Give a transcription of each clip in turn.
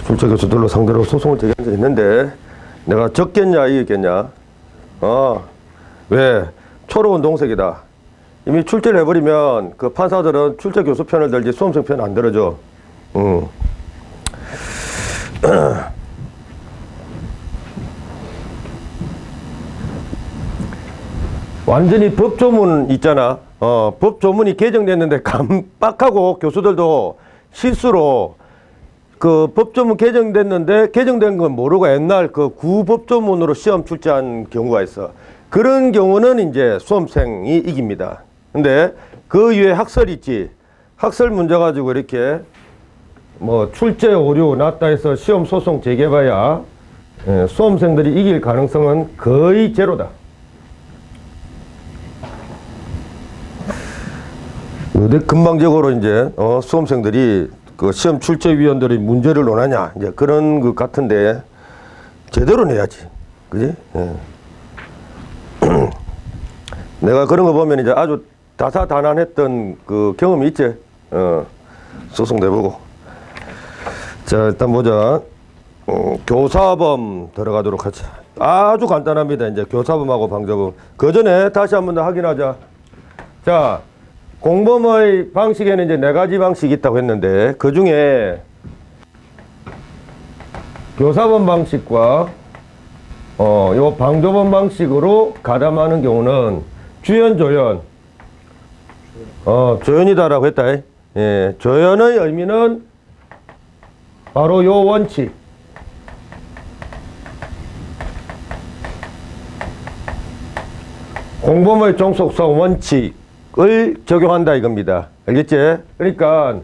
출제 교수들로 상대로 소송을 제기한 적이 있는데 내가 적겠냐 이겼겠냐? 왜? 초록은 동색이다. 이미 출제를 해버리면 그 판사들은 출제 교수 편을 들지 수험생 편 안 들어줘. 완전히 법조문 있잖아. 법조문이 개정됐는데 깜빡하고 교수들도 실수로 그 법조문 개정됐는데 개정된 건 모르고 옛날 그 구법조문으로 시험 출제한 경우가 있어. 그런 경우는 이제 수험생이 이깁니다. 근데 그 이외에 학설 있지. 학설 문제 가지고 이렇게 뭐 출제 오류 났다 해서 시험 소송 제기해봐야 수험생들이 이길 가능성은 거의 제로다. 근방적으로 이제 수험생들이 그 시험 출제위원들의 문제를 논하냐 이제 그런 것 같은데 제대로 내야지, 그지? 내가 그런 거 보면 이제 아주 다사다난했던 그 경험이 있지. 소송 내보고. 자, 일단 보자. 교사범 들어가도록 하자. 아주 간단합니다. 이제 교사범하고 방조범. 그 전에 다시 한 번 더 확인하자. 자, 공범의 방식에는 이제 4가지 방식이 있다고 했는데 그 중에 교사범 방식과 요 방조범 방식으로 가담하는 경우는 주연, 조연. 조연이다라고 했다. 예, 조연의 의미는 바로 요 원칙. 공범의 종속성 원칙을 적용한다 이겁니다. 알겠지? 그러니까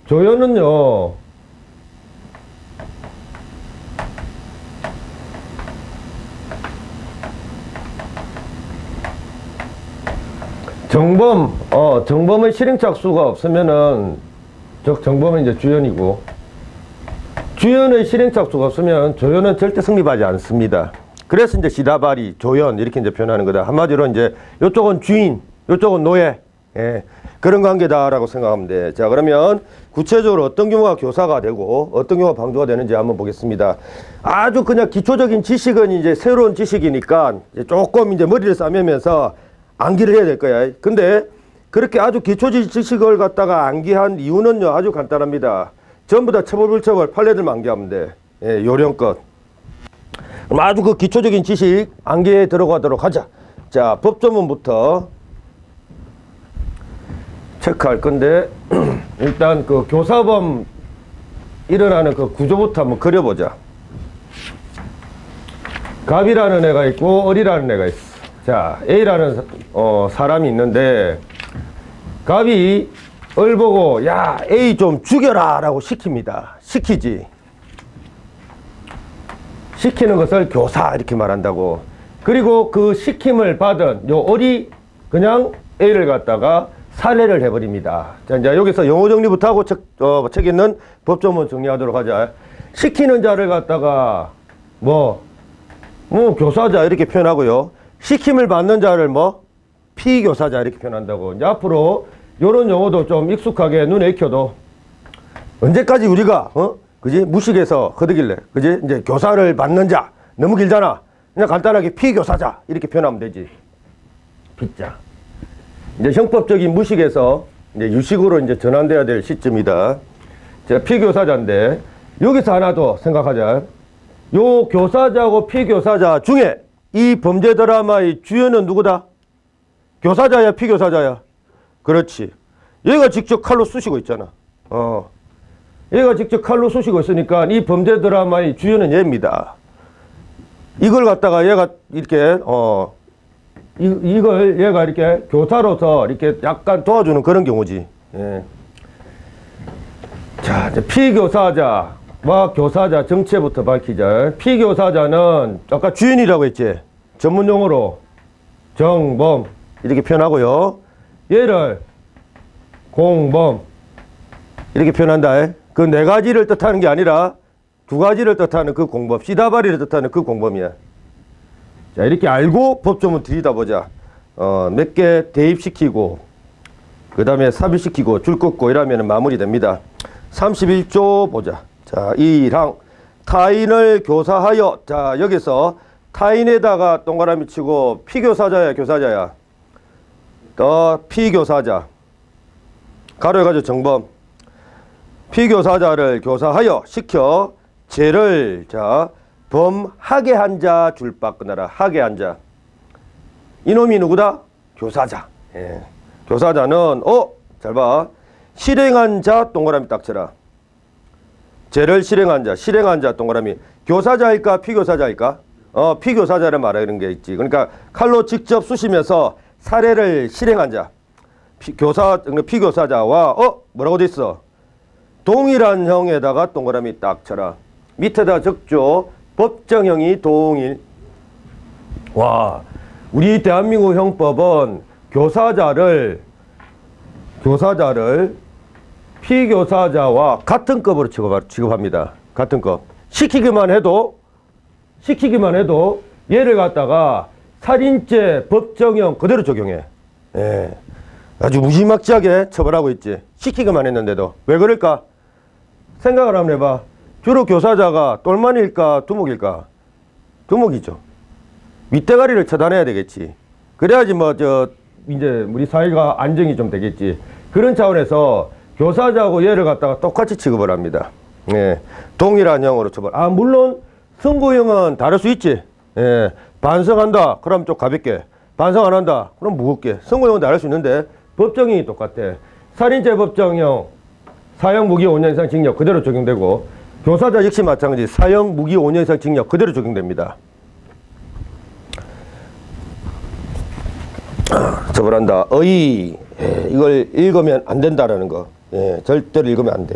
조연은요, 정범의 실행착수가 없으면은 정범은 이제 주연이고, 주연의 실행착수가 없으면 조연은 절대 성립하지 않습니다. 그래서 이제 시다바리, 조연 이렇게 이제 표현하는 거다. 한마디로 이제 요쪽은 주인, 요쪽은 노예, 그런 관계다라고 생각하면 돼. 자, 그러면 구체적으로 어떤 경우가 교사가 되고 어떤 경우가 방조가 되는지 한번 보겠습니다. 아주 그냥 기초적인 지식은 이제 새로운 지식이니까 조금 이제 머리를 싸매면서 암기를 해야 될 거야. 근데 그렇게 아주 기초적인 지식을 갖다가 암기한 이유는요, 아주 간단합니다. 전부 다 처벌불처벌 판례들만 암기하면 돼. 요령껏. 그럼 아주 그 기초적인 지식 암기에 들어가도록 하자. 자, 법조문부터 체크할 건데 일단 그 교사범 일어나는 그 구조부터 한번 그려보자. 갑이라는 애가 있고 을이라는 애가 있어. 자, A라는 사람이 있는데 갑이 을 보고 야, A 좀 죽여라 라고 시킵니다. 시키지. 시키는 것을 교사 이렇게 말한다고. 그리고 그 시킴을 받은 요 을이 그냥 A를 갖다가 살해를 해버립니다. 자, 이제 여기서 용어 정리부터 하고 책에 있는 법조문 정리하도록 하자. 시키는 자를 갖다가 교사자 이렇게 표현하고요. 시킴을 받는 자를 피교사자 이렇게 표현한다고. 이제 앞으로 요런 용어도 좀 익숙하게 눈에 익혀도 언제까지 우리가 그지? 무식해서 허드길래 그지? 이제 교사를 받는 자 너무 길잖아. 그냥 간단하게 피교사자 이렇게 표현하면 되지. 피자. 이제 형법적인 무식에서 이제 유식으로 이제 전환돼야 될 시점이다. 제가 피교사자인데 여기서 하나 더 생각하자. 요 교사자하고 피교사자 중에 이 범죄 드라마의 주연은 누구다? 교사자야, 피교사자야? 그렇지. 얘가 직접 칼로 쑤시고 있잖아. 얘가 직접 칼로 쑤시고 있으니까 이 범죄 드라마의 주연은 얘입니다. 이걸 갖다가 얘가 이렇게 이걸 얘가 이렇게 교사로서 이렇게 약간 도와주는 그런 경우지. 예. 자, 이제 피교사자와 교사자 정체부터 밝히자. 피교사자는 아까 주인이라고 했지. 전문용어로 정범 이렇게 표현하고요. 얘를 공범 이렇게 표현한다. 그 4가지를 뜻하는 게 아니라 2가지를 뜻하는 그 공범, 시다바리를 뜻하는 그 공범이야. 자, 이렇게 알고 법조문 들여다보자. 몇 개 대입시키고 그 다음에 삽입시키고 줄 긋고 이러면 마무리됩니다. 31조 보자. 자, 1항 타인을 교사하여. 자, 여기서 타인에다가 동그라미 치고 피교사자야, 교사자야? 피교사자. 가로해가지고 정범. 피교사자를 교사하여 시켜 죄를 자 범하게 한 자 줄바 끊어라. 하게 한 자. 이놈이 누구다? 교사자. 예. 교사자는 잘 봐. 실행한 자 동그라미 딱 쳐라. 죄를 실행한 자, 실행한 자 동그라미. 교사자일까 피교사자일까? 피교사자를 말하는 게 있지. 그러니까 칼로 직접 쑤시면서 살해를 실행한 자. 피교사자와 뭐라고 돼 있어? 동일한 형에다가 동그라미 딱 쳐라. 밑에다 적죠. 법정형이 동일. 와, 우리 대한민국 형법은 교사자를 피교사자와 같은 급으로 취급합니다. 같은 급. 시키기만 해도 얘를 갖다가 살인죄 법정형 그대로 적용해. 예. 아주 무지막지하게 처벌하고 있지. 시키기만 했는데도. 왜 그럴까? 생각을 한번 해봐. 주로 교사자가 똘마니일까 두목일까? 두목이죠. 윗대가리를 처단해야 되겠지. 그래야지 이제 우리 사회가 안정이 좀 되겠지. 그런 차원에서 교사자하고 얘를 갖다가 똑같이 취급을 합니다. 예. 동일한 형으로 처벌. 물론 선고형은 다를 수 있지. 예. 반성한다. 그럼 좀 가볍게. 반성 안 한다. 그럼 무겁게. 선고형은 다를 수 있는데 법정형이 똑같아. 살인죄 법정형 사형 무기 5년 이상 징역 그대로 적용되고, 교사자 역시 마찬가지 사형 무기 5년 이상 징역 그대로 적용됩니다. 처벌한다. 이걸 읽으면 안 된다라는 거. 예, 절대로 읽으면 안 돼.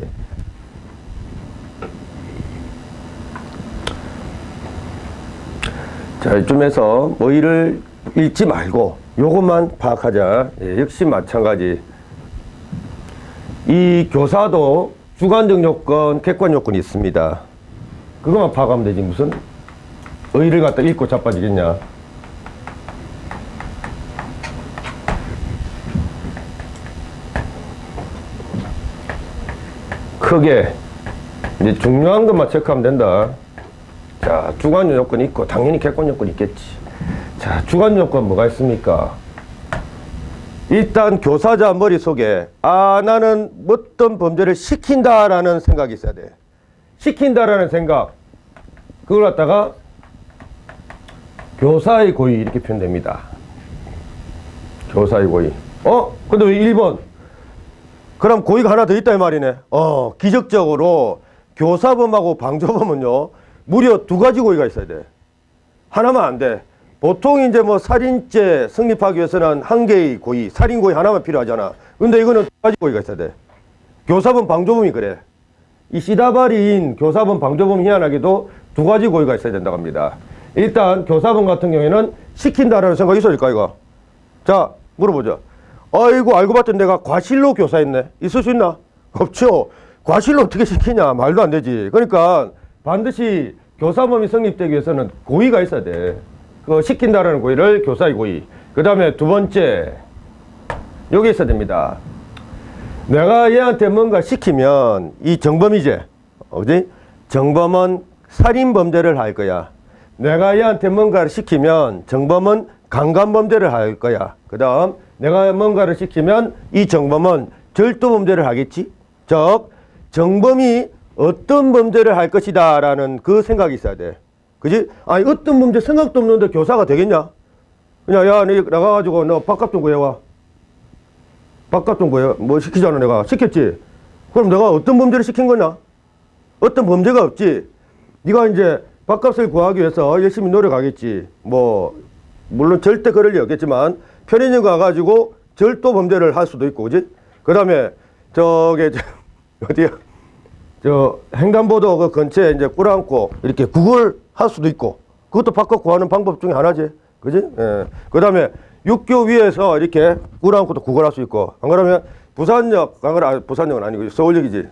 자, 이쯤에서 의를 읽지 말고 요것만 파악하자. 예, 역시 마찬가지. 이 교사도 주관적 요건, 객관 요건이 있습니다. 그것만 파악하면 되지. 무슨 의를 갖다 읽고 자빠지겠냐. 크게 이제 중요한 것만 체크하면 된다. 자, 주관 요건이 있고 당연히 객관 요건이 있겠지. 자, 주관 요건 뭐가 있습니까? 일단 교사자 머릿속에 나는 어떤 범죄를 시킨다라는 생각이 있어야 돼. 시킨다라는 생각. 그걸 갖다가 교사의 고의 이렇게 표현됩니다. 교사의 고의. 근데 왜 1번? 그럼 고의가 하나 더 있다 이 말이네. 기적적으로 교사범하고 방조범은요 무려 2가지 고의가 있어야 돼. 하나만 안 돼. 보통 이제 살인죄 성립하기 위해서는 1개의 고의, 살인 고의 하나만 필요하잖아. 근데 이거는 2가지 고의가 있어야 돼. 교사범 방조범이 그래. 이 시다발인 교사범 방조범 희한하게도 2가지 고의가 있어야 된다고 합니다. 일단 교사범 같은 경우에는 시킨다라는 생각이 있어질까 이거? 자, 물어보자. 아이고 알고 봤더니 내가 과실로 교사했네. 있을 수 있나? 없죠. 과실로 어떻게 시키냐? 말도 안 되지. 그러니까 반드시 교사범이 성립되기 위해서는 고의가 있어야 돼. 그 시킨다라는 고의를 교사의 고의. 그 다음에 2번째 여기 있어야 됩니다. 내가 얘한테 뭔가 시키면 이 정범이제, 그지? 정범은 살인범죄를 할 거야. 내가 얘한테 뭔가를 시키면 정범은 강간범죄를 할 거야. 그 다음 내가 뭔가를 시키면 이 정범은 절도범죄를 하겠지. 즉 정범이 어떤 범죄를 할 것이다 라는 그 생각이 있어야 돼. 그지? 아니 어떤 범죄 생각도 없는데 교사가 되겠냐? 그냥 야 너 나가가지고 너 밥값 좀 구해와. 밥값 좀 구해. 뭐 시키잖아. 내가 시켰지. 그럼 내가 어떤 범죄를 시킨 거냐? 어떤 범죄가 없지. 네가 이제 밥값을 구하기 위해서 열심히 노력하겠지. 물론 절대 그럴 리 없겠지만 편의점 가가지고 절도 범죄를 할 수도 있고, 그지? 그 다음에 어디야? 횡단보도 그 근처에 이제 꿇어앉고 이렇게 구걸 할 수도 있고, 그것도 밥값 구하는 방법 중에 하나지. 그지? 예. 그 다음에 육교 위에서 이렇게 꿇어앉고도 구걸할 수 있고, 안 그러면 부산역, 부산역은 아니고 서울역이지.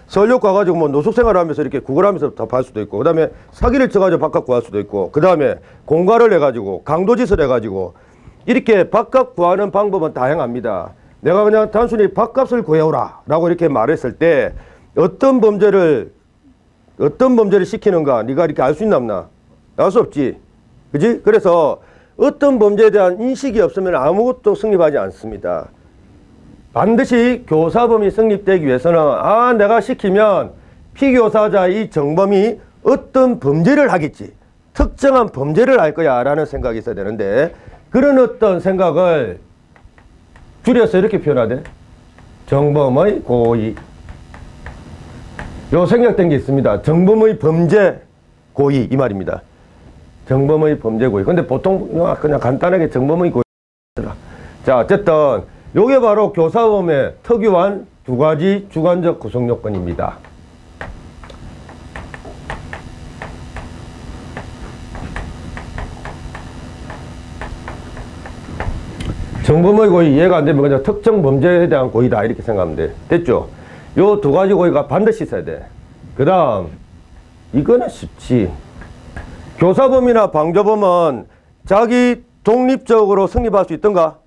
서울역 가가지고 노숙생활 하면서 이렇게 구걸하면서 답할 수도 있고, 그 다음에 사기를 쳐가지고 밥값 구할 수도 있고, 그 다음에 공갈을 해가지고 강도짓을 해가지고 이렇게 밥값 구하는 방법은 다양합니다. 내가 그냥 단순히 밥값을 구해오라 라고 이렇게 말했을 때 어떤 범죄를 어떤 범죄를 시키는가 네가 이렇게 알 수 있나 없나? 알 수 없지. 그지? 그래서 어떤 범죄에 대한 인식이 없으면 아무것도 성립하지 않습니다. 반드시 교사범이 성립되기 위해서는 내가 시키면 피교사자의 정범이 어떤 범죄를 하겠지. 특정한 범죄를 할 거야 라는 생각이 있어야 되는데 그런 어떤 생각을 줄여서 이렇게 표현하대. 정범의 고의. 요 생략된 게 있습니다. 정범의 범죄 고의 이 말입니다. 정범의 범죄 고의. 근데 보통 그냥 간단하게 정범의 고의. 자, 어쨌든 요게 바로 교사범의 특유한 두 가지 주관적 구성 요건입니다. 정범의 고의 이해가 안 되면 그냥 특정 범죄에 대한 고의다 이렇게 생각하면 돼. 됐죠? 요 두 가지 고의가 반드시 있어야 돼. 그 다음 이거는 쉽지. 교사범이나 방조범은 자기 독립적으로 성립할 수 있던가?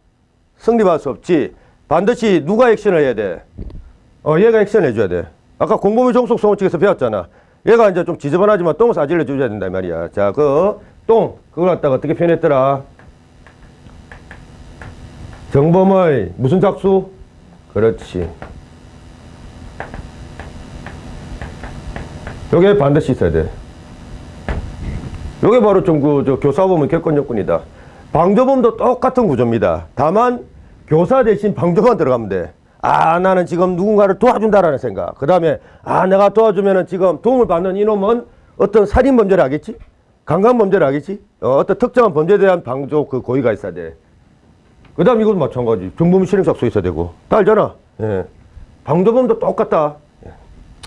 성립할 수 없지. 반드시 누가 액션을 해야 돼? 얘가 액션 해줘야 돼. 아까 공범의 종속성호칙에서 배웠잖아. 얘가 이제 좀 지저분하지만 똥을 싸질러 줘야 된다 말이야. 자, 그걸 갖다가 어떻게 표현했더라? 정범의 무슨 작수? 그렇지. 요게 반드시 있어야 돼. 요게 바로 좀 교사범의 객관 요건이다. 방조범도 똑같은 구조입니다. 다만 교사 대신 방조만 들어가면 돼. 나는 지금 누군가를 도와준다라는 생각. 그 다음에 내가 도와주면은 지금 도움을 받는 이놈은 어떤 살인범죄를 하겠지? 강간범죄를 하겠지? 어떤 특정한 범죄에 대한 방조 고의가 있어야 돼. 그 다음 이것도 마찬가지. 정범의 실행작수 있어야 되고. 다 알잖아. 예. 방조범도 똑같다.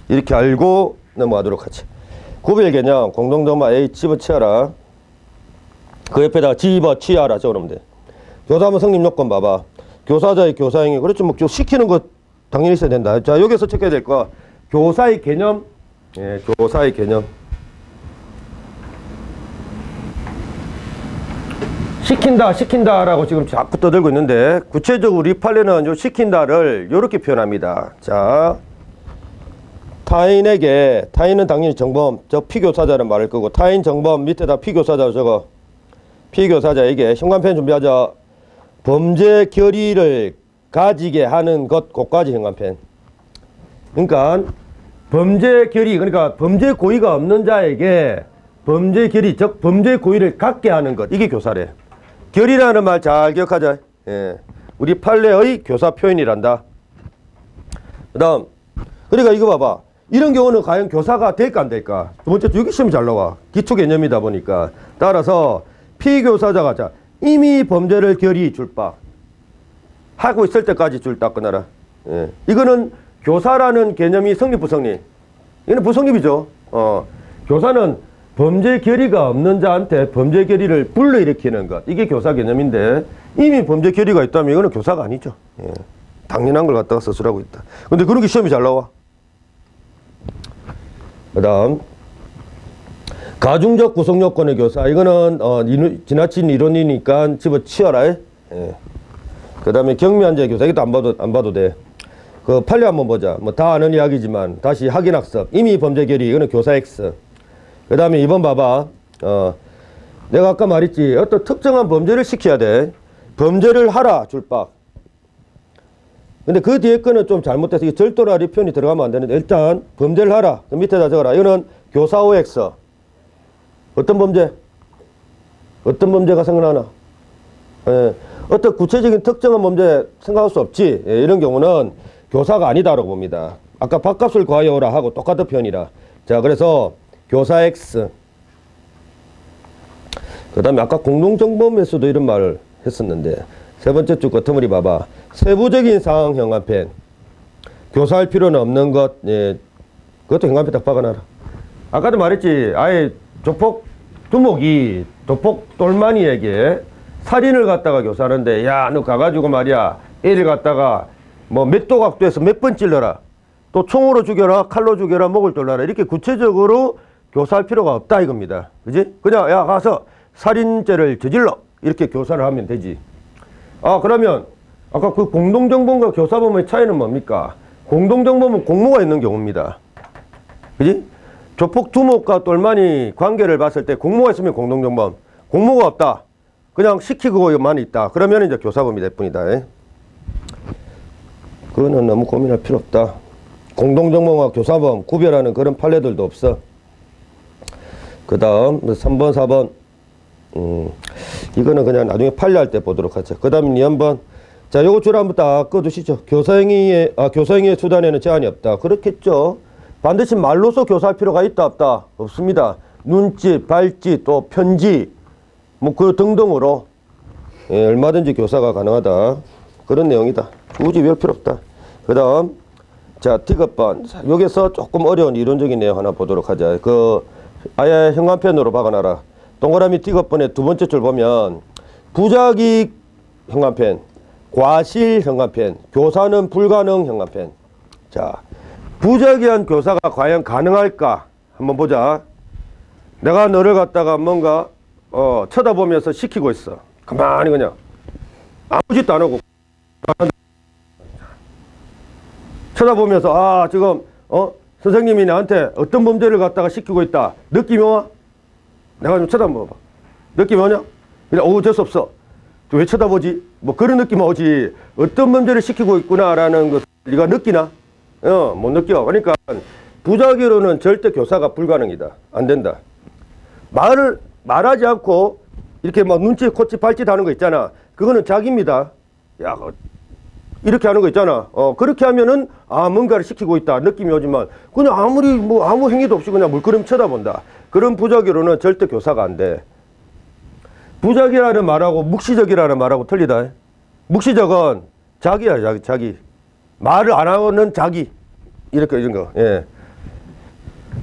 이렇게 알고 넘어가도록 하지. 구별 개념 공동정마 A 집어치워라. 그 옆에다가 집어치워라 적어놓으면 돼. 교사범 성립 요건 봐봐. 교사자의 교사행위. 그렇죠. 뭐 시키는 거 당연히 있어야 된다. 자, 여기서 체크해야 될 거. 교사의 개념. 예, 교사의 개념. 시킨다라고 지금 자꾸 떠들고 있는데 구체적으로 우리 판례는 요 시킨다를 이렇게 표현합니다. 자, 타인은 당연히 정범, 피교사자는 말할 거고 타인 정범 밑에다 피교사자 적어. 피교사자에게 현관펜 준비하자. 범죄 결의를 가지게 하는 것 고까지 현관펜. 그러니까 범죄 결의, 그러니까 범죄 고의가 없는 자에게 범죄 결의, 즉 범죄 고의를 갖게 하는 것, 이게 교사래. 결의라는 말 잘 기억하자. 예. 우리 판례의 교사 표현이란다. 그 다음, 그러니까 이거 봐봐. 이런 경우는 과연 교사가 될까 안 될까? 두 번째, 여기 시험이 잘 나와. 기초 개념이다 보니까. 따라서 피교사자가 자 이미 범죄를 결의 줄박 하고 있을 때까지 줄 딱 끊어라. 예. 이거는 교사라는 개념이 성립 부성립? 이거는 부성립이죠. 교사는 범죄 결의가 없는 자한테 범죄 결의를 불러일으키는 것. 이게 교사 개념인데 이미 범죄 결의가 있다면 이거는 교사가 아니죠. 예. 당연한 걸 갖다가 서술하고 있다. 근데 그런 게 시험이 잘 나와. 그 다음 가중적 구성요건의 교사. 이거는 지나친 이론이니까 집어치워라. 예. 그 다음에 경미한자의 교사. 이것도 안 봐도 돼. 그 판례 한번 보자. 뭐 다 아는 이야기지만 다시 확인학습. 이미 범죄 결의. 이거는 교사 X. 그 다음에 2번 봐봐. 내가 아까 말했지. 어떤 특정한 범죄를 시켜야 돼. 범죄를 하라 줄박. 근데 그 뒤에 거는 좀 잘못돼서 이게 절도라리 표현이 들어가면 안 되는데 일단 범죄를 하라. 그 밑에다 적어라. 이거는 교사 OX. 어떤 범죄? 어떤 범죄가 생각나나? 예. 어떤 구체적인 특정한 범죄 생각할 수 없지. 예. 이런 경우는 교사가 아니다라고 봅니다. 아까 밥값을 과하여 오라 하고 똑같은 표현이라. 자, 그래서 교사 X. 그 다음에 아까 공동정범에서도 이런 말을 했었는데 세 번째 줄 끝머리 봐봐. 세부적인 상황 현관펜. 교사할 필요는 없는 것. 예. 그것도 현관펜 딱 박아놔라. 아까도 말했지. 아예 조폭 두목이 조폭 똘마니에게 살인을 갖다가 교사하는데 야, 너 가가지고 말이야 애를 갖다가 뭐 몇 도각도에서 몇 번 찔러라. 또 총으로 죽여라. 칼로 죽여라. 목을 졸라라. 이렇게 구체적으로 교사할 필요가 없다 이겁니다. 그지? 그냥 야 가서 살인죄를 저질러. 이렇게 교사를 하면 되지. 그러면 아까 그 공동정범과 교사범의 차이는 뭡니까? 공동정범은 공모가 있는 경우입니다. 그지? 조폭 두목과 똘마니 관계를 봤을 때 공모가 있으면 공동정범, 공모가 없다. 그냥 시키고만 있다. 그러면 이제 교사범이 될 뿐이다. 그거는 너무 고민할 필요 없다. 공동정범과 교사범 구별하는 그런 판례들도 없어. 그 다음 3번 4번 이거는 그냥 나중에 판례할 때 보도록 하죠. 그 다음에 2번 자 요거 줄 한번 딱 꺼두시죠. 교사행위의 수단에는 제한이 없다. 그렇겠죠. 반드시 말로서 교사할 필요가 있다 없다? 없습니다. 눈짓, 발짓, 또 편지 뭐 그 등등으로 얼마든지 교사가 가능하다. 그런 내용이다. 굳이 외울 필요 없다. 그 다음 자 디귿번 여기서 조금 어려운 이론적인 내용 하나 보도록 하자. 그 아예 형광펜으로 박아놔라. 동그라미 디귿번의 두 번째 줄 보면 부작위 형광펜, 과실 형광펜, 교사는 불가능 형광펜. 자 부작위한 교사가 과연 가능할까? 한번 보자. 내가 너를 갖다가 뭔가 쳐다보면서 시키고 있어. 가만히 그냥 아무 짓도 안 하고 쳐다보면서 지금 선생님이 나한테 어떤 범죄를 갖다가 시키고 있다. 느낌이 와? 내가 좀 쳐다봐봐. 느낌이 오냐? 그냥 어쩔 수 없어. 왜 쳐다보지? 뭐 그런 느낌 오지. 어떤 범죄를 시키고 있구나라는 것을 네가 느끼나? 못 느껴. 그러니까 부작위로는 절대 교사가 불가능이다. 안 된다. 말하지 않고 이렇게 막 눈치, 코치, 발짓 하는 거 있잖아. 그거는 자기입니다. 야, 이렇게 하는 거 있잖아. 그렇게 하면은 뭔가를 시키고 있다. 느낌이 오지만 그냥 아무 행위도 없이 그냥 물끄러미 쳐다본다. 그런 부작위로는 절대 교사가 안 돼. 부작위라는 말하고 묵시적이라는 말하고 틀리다. 묵시적은 자기야, 자기. 말을 안 하는 자기. 이런 거. 예.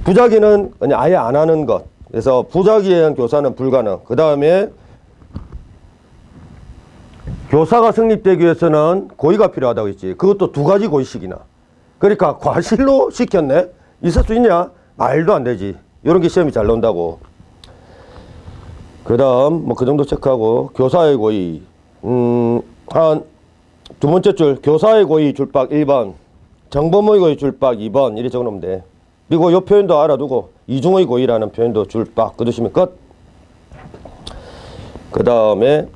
부작위는 그냥 아예 안 하는 것. 그래서 부작위에 의한 교사는 불가능. 그 다음에 교사가 성립되기 위해서는 고의가 필요하다고 했지. 그것도 두 가지 고의씩이나. 그러니까 과실로 시켰네? 있을 수 있냐? 말도 안 되지. 이런 게 시험이 잘 나온다고. 그 다음 뭐 그 정도 체크하고 교사의 고의. 한 두 번째 줄 교사의 고의 줄박 1번, 정범의 고의 줄박 2번 이렇게 적어놓으면 돼. 그리고 이 표현도 알아두고 이중의 고의라는 표현도 줄박 그러시면 끝. 그 다음에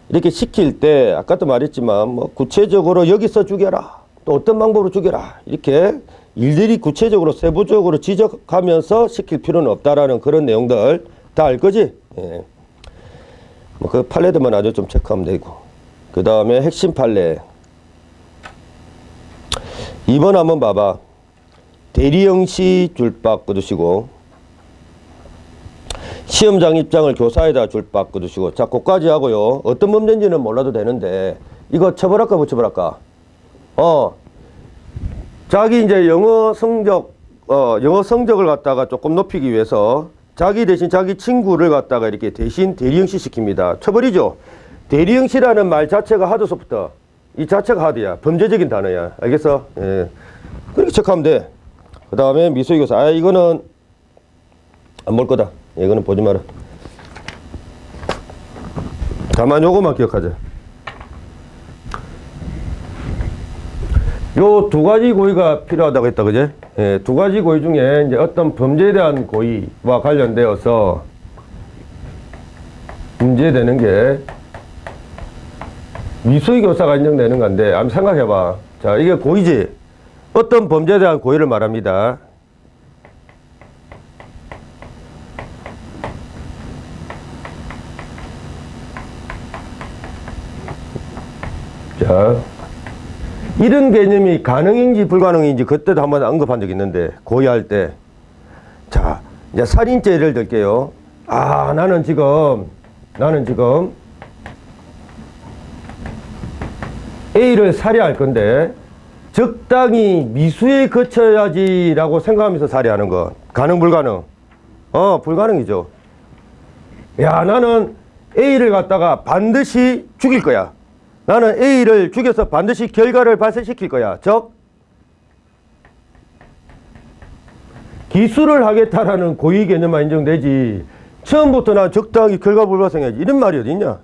이렇게 시킬 때 아까도 말했지만 뭐 구체적으로 여기서 죽여라, 또 어떤 방법으로 죽여라, 이렇게 일일이 구체적으로 세부적으로 지적하면서 시킬 필요는 없다라는 그런 내용들 다 알 거지? 예. 뭐 그 판례들만 아주 좀 체크하면 되고. 그 다음에 핵심 판례 2번 한번 봐봐. 대리형시 줄박 꺼두시고, 시험장 입장을 교사에다 줄박 꺼두시고. 자, 그까지 하고요. 어떤 범죄인지는 몰라도 되는데 이거 처벌할까 붙여버릴까? 자기 이제 영어 성적을 갖다가 조금 높이기 위해서 자기 대신 자기 친구를 갖다가 이렇게 대신 대리형시 시킵니다. 처벌이죠. 대리형시라는 말 자체가 하드 소프트. 이 자체가 하드야. 범죄적인 단어야. 알겠어? 예. 그렇게 체크하면 돼. 그 다음에 미소의 교사. 이거는 안 볼 거다. 이거는 보지 마라. 다만 요거만 기억하자. 요 두 가지 고의가 필요하다고 했다. 그제? 예, 두 가지 고의 중에 이제 어떤 범죄에 대한 고의와 관련되어서 문제되는 게 미수의 교사가 인정되는 건데, 한번 생각해봐. 자, 이게 고의지. 어떤 범죄에 대한 고의를 말합니다. 자, 이런 개념이 가능인지 불가능인지 그때도 한번 언급한 적이 있는데, 고의할 때. 자, 이제 살인죄 예를 들게요. 나는 지금 A를 살해할 건데 적당히 미수에 거쳐야지 라고 생각하면서 살해하는 거. 가능 불가능? 불가능이죠. 야, 나는 A를 갖다가 반드시 죽일 거야. 나는 A를 죽여서 반드시 결과를 발생시킬 거야. 즉 기술을 하겠다라는 고의 개념만 인정되지, 처음부터 난 적당히 결과 불발생해야지 이런 말이 어딨냐.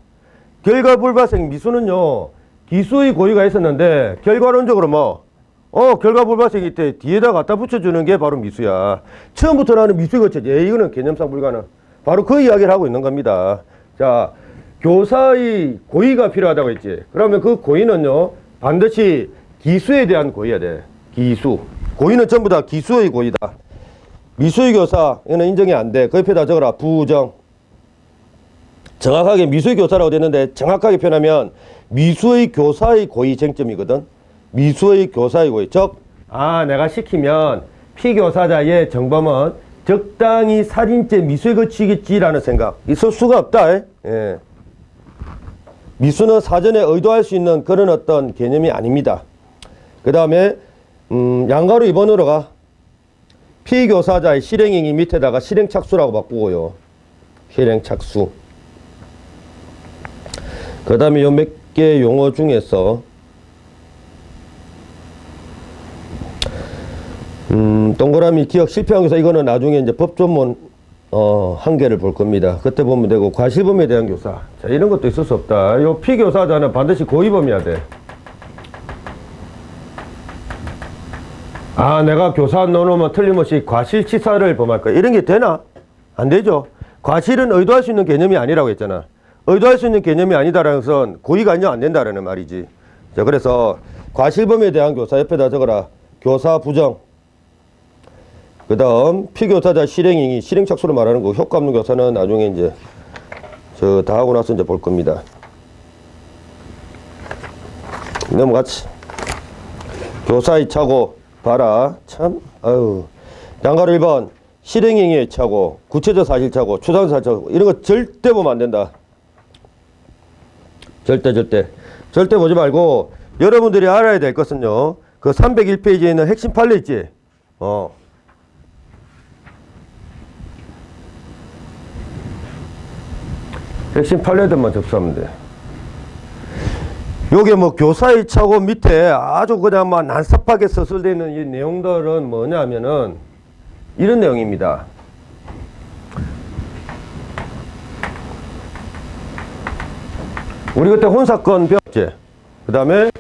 결과 불발생 미수는요, 기수의 고의가 있었는데 결과론적으로 뭐 결과 불발생일 때 뒤에다 갖다 붙여주는 게 바로 미수야. 처음부터 나는 미수에 거쳐지. 이거는 개념상 불가능. 바로 그 이야기를 하고 있는 겁니다. 자, 교사의 고의가 필요하다고 했지. 그러면 그 고의는요, 반드시 기수에 대한 고의야 돼. 기수. 고의는 전부 다 기수의 고의다. 미수의 교사, 이거는 인정이 안 돼. 그 옆에다 적어라. 부정. 정확하게 미수의 교사라고 됐는데 정확하게 표현하면 미수의 교사의 고의 쟁점이거든. 미수의 교사의 고의. 즉, 내가 시키면 피교사자의 정범은 적당히 살인죄 미수에 거치겠지라는 생각. 있을 수가 없다. 예. 미수는 사전에 의도할 수 있는 그런 어떤 개념이 아닙니다. 그 다음에 양가로 2번으로 가. 피교사자의 실행행위 밑에다가 실행착수라고 바꾸고요. 실행착수. 그 다음에 요 몇 개 용어 중에서 동그라미 기억 실패한 교사, 이거는 나중에 이제 법조문 한계를 볼 겁니다. 그때 보면 되고, 과실범에 대한 교사. 자, 이런 것도 있을 수 없다. 요 피교사자는 반드시 고의범이어야 돼. 내가 교사 넣어놓으면 틀림없이 과실치사를 범할 거야. 이런 게 되나? 안 되죠. 과실은 의도할 수 있는 개념이 아니라고 했잖아. 의도할 수 있는 개념이 아니다라는 것은 고의가 인정 안 된다라는 말이지. 자, 그래서 과실범에 대한 교사 옆에다 적어라. 교사 부정. 그 다음 피교사자 실행행위, 실행착수로 말하는 거. 효과 없는 교사는 나중에 이제 다 하고 나서 이제 볼 겁니다. 넘어갔지. 교사의 착오 봐라. 참 양가로 1번 실행행위의 착오, 구체적 사실 착오, 추상적 사실 착오, 이런 거 절대 보면 안 된다. 절대 보지 말고 여러분들이 알아야 될 것은요, 그 301페이지에 있는 핵심 판례 있지. 핵심 판례들만 접수하면 돼. 요게 뭐 교사의 착오 밑에 아주 그냥 막 난삽하게 서술되어 있는 이 내용들은 뭐냐면은 이런 내용입니다. 우리 그때 혼사건 배웠지. 그 다음에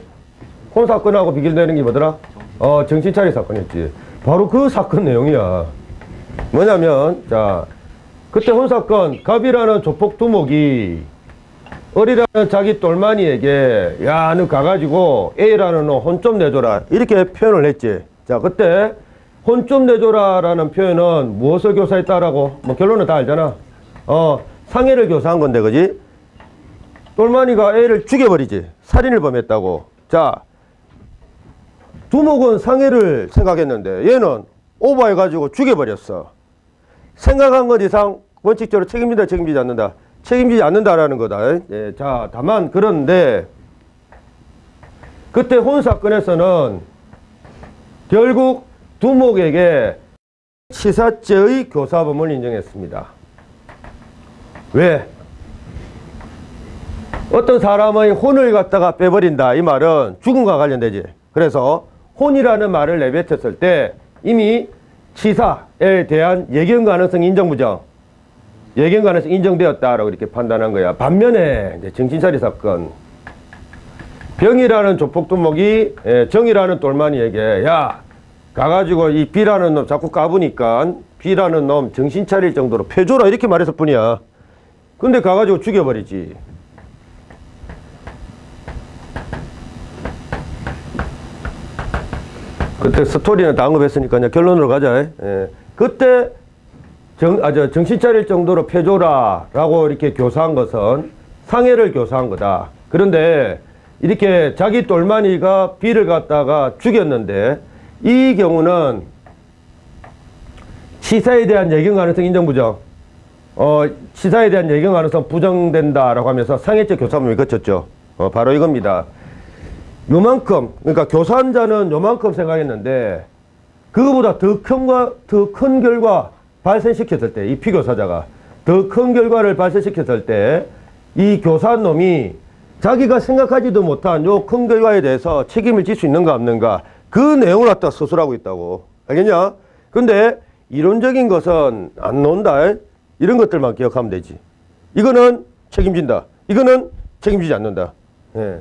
혼사건하고 비교되는 게 뭐더라? 정신차리 사건이었지. 바로 그 사건 내용이야. 뭐냐면, 자, 그때 혼사건, 갑이라는 조폭 두목이 어리라는 자기 똘마니에게, 야, 너 가가지고 A라는 놈 혼 좀 내줘라, 이렇게 표현을 했지. 자, 그때 혼 좀 내줘라 라는 표현은 무엇을 교사했다라고? 뭐 결론은 다 알잖아. 상해를 교사한 건데, 그지? 똘마니가 A를 죽여버리지. 살인을 범했다고. 자, 두목은 상해를 생각했는데 얘는 오버해가지고 죽여버렸어. 생각한 것 이상 원칙적으로 책임진다, 책임지지 않는다. 책임지지 않는다라는 거다. 예, 자, 다만 그런데 그때 혼사건에서는 결국 두목에게 치사죄의 교사범을 인정했습니다. 왜? 어떤 사람의 혼을 갖다가 빼버린다, 이 말은 죽음과 관련되지. 그래서 혼이라는 말을 내뱉었을 때 이미 치사에 대한 예견 가능성 인정 부정, 예견 가능성 인정되었다라고 이렇게 판단한 거야. 반면에 이제 정신차리 사건, 병이라는 조폭두목이 정이라는 똘마니에게, 야, 가가지고 이 B라는 놈 자꾸 까부니까 B라는 놈 정신 차릴 정도로 패줘라, 이렇게 말했을 뿐이야. 근데 가가지고 죽여버리지. 그때 스토리는 다 언급했으니까 그냥 결론으로 가자. 그때 정신 차릴 정도로 패줘라 라고 이렇게 교사한 것은 상해를 교사한 거다. 그런데 이렇게 자기 똘마니가 B를 갖다가 죽였는데 이 경우는 치사에 대한 예견 가능성 인정 부정, 치사에 대한 예견 가능성 부정된다라고 하면서 상해죄 교사범을 거쳤죠. 바로 이겁니다. 요만큼, 그러니까 교사한 자는 요만큼 생각했는데 그거보다 더 큰 결과 발생시켰을 때, 이 피교사자가 더 큰 결과를 발생시켰을 때 이 교사한 놈이 자기가 생각하지도 못한 요 큰 결과에 대해서 책임을 질 수 있는가 없는가, 그 내용을 갖다 서술하고 있다고. 알겠냐? 근데 이론적인 것은 안 나온다. 이런 것들만 기억하면 되지. 이거는 책임진다, 이거는 책임지지 않는다. 예.